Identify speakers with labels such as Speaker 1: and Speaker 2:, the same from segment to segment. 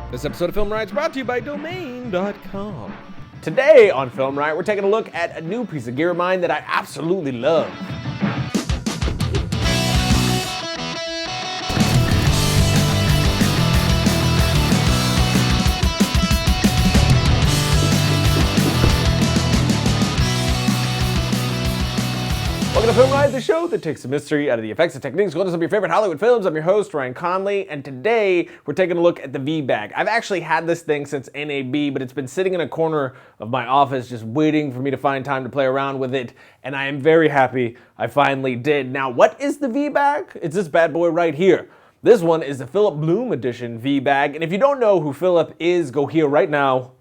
Speaker 1: This episode of Film Riot is brought to you by Domain.com.
Speaker 2: Today on Film Riot, we're taking a look at a new piece of gear of mine that I absolutely love. Welcome to Film Riot, the show that takes the mystery out of the effects and techniques going to some of your favorite Hollywood films. I'm your host, Ryan Conley, and today we're taking a look at the Vbag. I've actually had this thing since NAB, but it's been sitting in a corner of my office just waiting for me to find time to play around with it, and I am very happy I finally did. Now, what is the Vbag? It's this bad boy right here. This one is the Philip Bloom edition Vbag, and if you don't know who Philip is, go here right now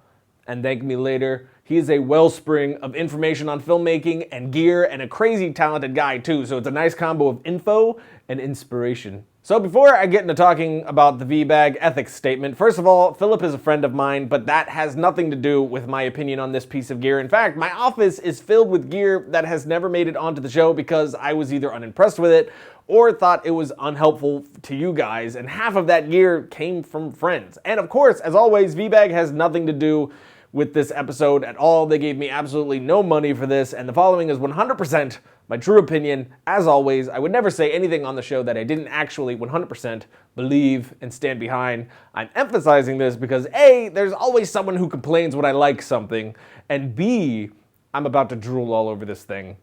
Speaker 2: and thank me later. He is a wellspring of information on filmmaking and gear and a crazy talented guy too, so it's a nice combo of info and inspiration. So before I get into talking about the Vbag ethics statement, first of all, Philip is a friend of mine, but that has nothing to do with my opinion on this piece of gear. In fact, my office is filled with gear that has never made it onto the show because I was either unimpressed with it or thought it was unhelpful to you guys, and half of that gear came from friends. And of course, as always, Vbag has nothing to do with this episode at all. They gave me absolutely no money for this, and the following is 100% my true opinion. As always, I would never say anything on the show that I didn't actually 100% believe and stand behind. I'm emphasizing this because A, there's always someone who complains when I like something, and B, I'm about to drool all over this thing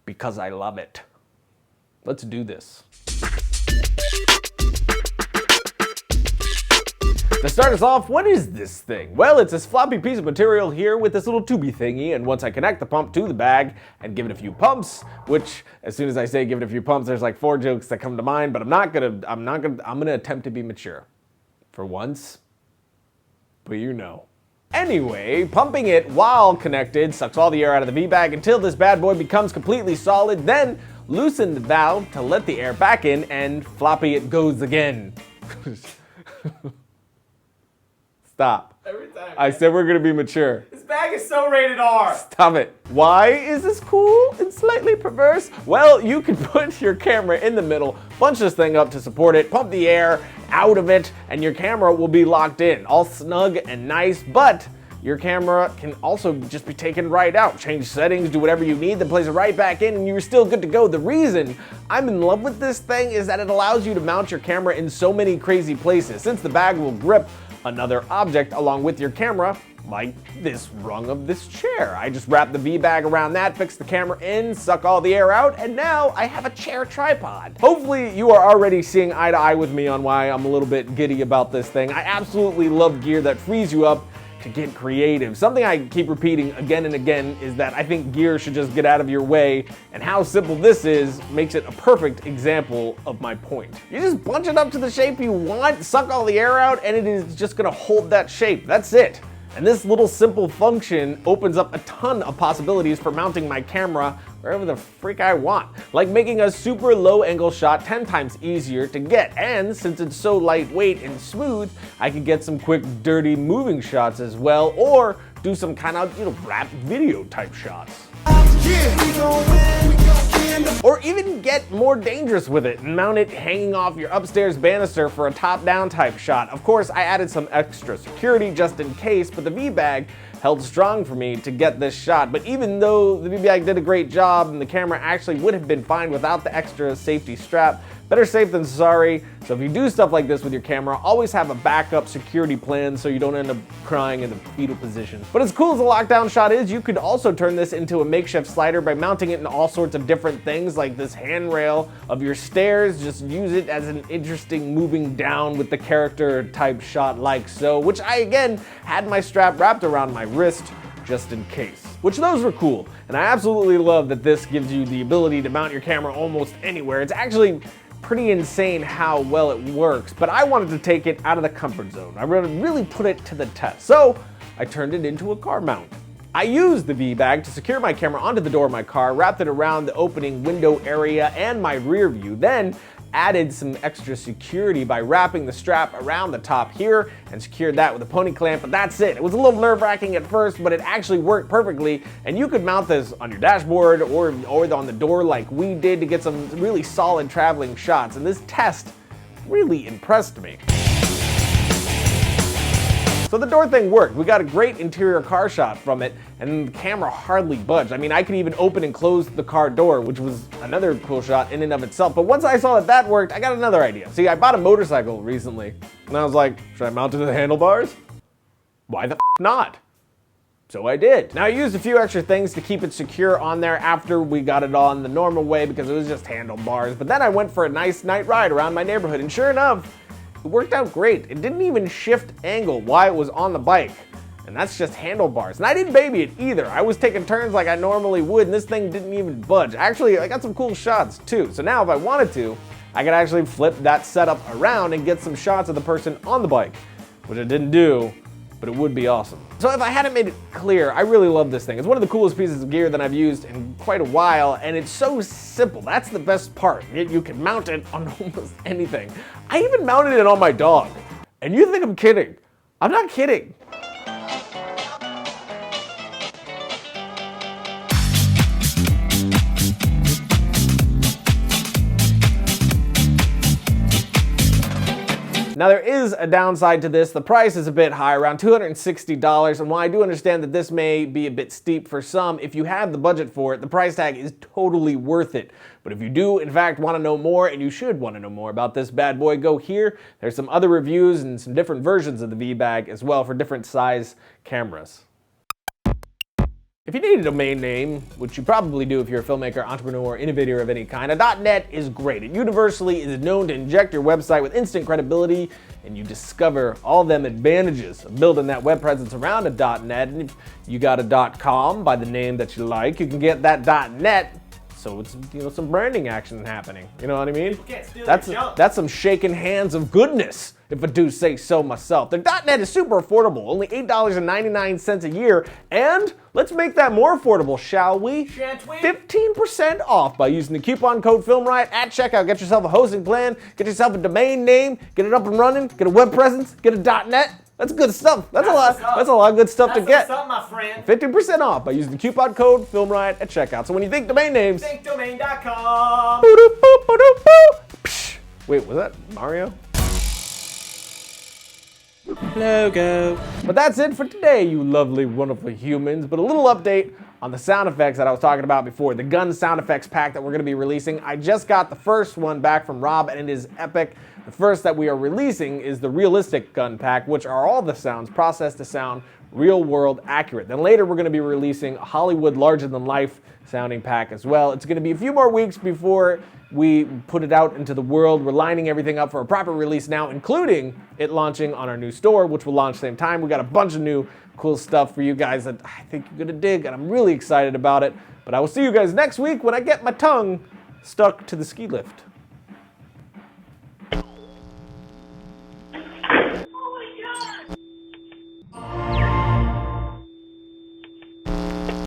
Speaker 2: because I love it. Let's do this. To start us off, what is this thing? Well, it's this floppy piece of material here with this little tubey thingy, and once I connect the pump to the bag and give it a few pumps, which as soon as I say give it a few pumps, there's like 4 jokes that come to mind, but I'm gonna attempt to be mature. For once. But you know. Anyway, pumping it while connected sucks all the air out of the Vbag until this bad boy becomes completely solid, then loosen the valve to let the air back in, and floppy it goes again. Stop. Every time.
Speaker 1: I said we're gonna be mature.
Speaker 2: This bag is so rated R.
Speaker 1: Stop it. Why is this cool and slightly perverse? Well, you can put your camera in the middle, bunch this thing up to support it, pump the air out of it, and your camera will be locked in, all snug and nice, but your camera can also just be taken right out. Change settings, do whatever you need, then place it right back in, and you're still good to go. The reason I'm in love with this thing is that it allows you to mount your camera in so many crazy places. Since the bag will grip another object along with your camera, like this rung of this chair. I just wrap the Vbag around that, fix the camera in, suck all the air out, and now I have a chair tripod. Hopefully you are already seeing eye to eye with me on why I'm a little bit giddy about this thing. I absolutely love gear that frees you up to get creative. Something I keep repeating again and again is that I think gear should just get out of your way, and how simple this is makes it a perfect example of my point. You just bunch it up to the shape you want, suck all the air out, and it is just gonna hold that shape. That's it. And this little simple function opens up a ton of possibilities for mounting my camera wherever the freak I want, like making a super low angle shot 10 times easier to get. And since it's so lightweight and smooth, I can get some quick, dirty moving shots as well, or do some kind of, rap video type shots. Or even get more dangerous with it and mount it hanging off your upstairs banister for a top-down type shot. Of course, I added some extra security just in case, but the Vbag held strong for me to get this shot. But even though the Vbag did a great job and the camera actually would have been fine without the extra safety strap, better safe than sorry. So if you do stuff like this with your camera, always have a backup security plan so you don't end up crying in the fetal position. But as cool as the lockdown shot is, you could also turn this into a makeshift slider by mounting it in all sorts of different things, like this handrail of your stairs. Just use it as an interesting moving down with the character type shot like so, which I again had my strap wrapped around my wrist just in case. Which those were cool, and I absolutely love that this gives you the ability to mount your camera almost anywhere. It's actually pretty insane how well it works, but I wanted to take it out of the comfort zone. I really put it to the test, so I turned it into a car mount. I used the Vbag to secure my camera onto the door of my car, wrapped it around the opening window area and my rear view, then added some extra security by wrapping the strap around the top here and secured that with a pony clamp, but that's it. It was a little nerve-wracking at first, but it actually worked perfectly, and you could mount this on your dashboard or on the door like we did to get some really solid traveling shots. And this test really impressed me. So the door thing worked. We got a great interior car shot from it, and the camera hardly budged. I mean, I could even open and close the car door, which was another cool shot in and of itself. But once I saw that that worked, I got another idea. See, I bought a motorcycle recently, and I was like, should I mount it to the handlebars? Why the not? So I did. Now I used a few extra things to keep it secure on there after we got it on the normal way because it was just handlebars. But then I went for a nice night ride around my neighborhood, and sure enough, it worked out great. It didn't even shift angle while it was on the bike. And that's just handlebars. And I didn't baby it either. I was taking turns like I normally would, and this thing didn't even budge. Actually, I got some cool shots too. So now if I wanted to, I could actually flip that setup around and get some shots of the person on the bike, which I didn't do, but it would be awesome. So if I hadn't made it clear, I really love this thing. It's one of the coolest pieces of gear that I've used in quite a while, and it's so simple. That's the best part. You can mount it on almost anything. I even mounted it on my dog. And you think I'm kidding. I'm not kidding. Now there is a downside to this. The price is a bit high, around $260, and while I do understand that this may be a bit steep for some, if you have the budget for it, the price tag is totally worth it. But if you do, in fact, want to know more, and you should want to know more about this bad boy, go here. There's some other reviews and some different versions of the Vbag as well for different size cameras. If you need a domain name, which you probably do if you're a filmmaker, entrepreneur, or innovator of any kind, a .net is great. It universally is known to inject your website with instant credibility, and you discover all them advantages of building that web presence around a .net. And if you got a .com by the name that you like, you can get that .net. So it's, some branding action happening. You know what I mean?
Speaker 3: People can't steal your junk.
Speaker 1: That's some shaking hands of goodness, if I do say so myself. The .net is super affordable, only $8.99 a year, and let's make that more affordable, shall we?
Speaker 3: Shan't we?
Speaker 1: 15% off by using the coupon code FilmRiot at checkout. Get yourself a hosting plan, get yourself a domain name, get it up and running, get a web presence, get a .net. That's good stuff. That's a lot of good stuff to get.
Speaker 3: That's what's up, my friend.
Speaker 1: 15% off by using the coupon code FilmRiot at checkout. So when you think domain names,
Speaker 3: Think domain.com.
Speaker 1: Wait, was that Mario?
Speaker 3: Logo.
Speaker 1: But that's it for today, you lovely, wonderful humans. But a little update on the sound effects that I was talking about before, the gun sound effects pack that we're going to be releasing. I just got the first one back from Rob, and it is epic. The first that we are releasing is the realistic gun pack, which are all the sounds processed to sound real-world accurate. Then later we're going to be releasing a Hollywood larger-than-life sounding pack as well. It's going to be a few more weeks before we put it out into the world. We're lining everything up for a proper release now, including it launching on our new store, which will launch same time. We got a bunch of new cool stuff for you guys that I think you're going to dig, and I'm really excited about it. But I will see you guys next week when I get my tongue stuck to the ski lift.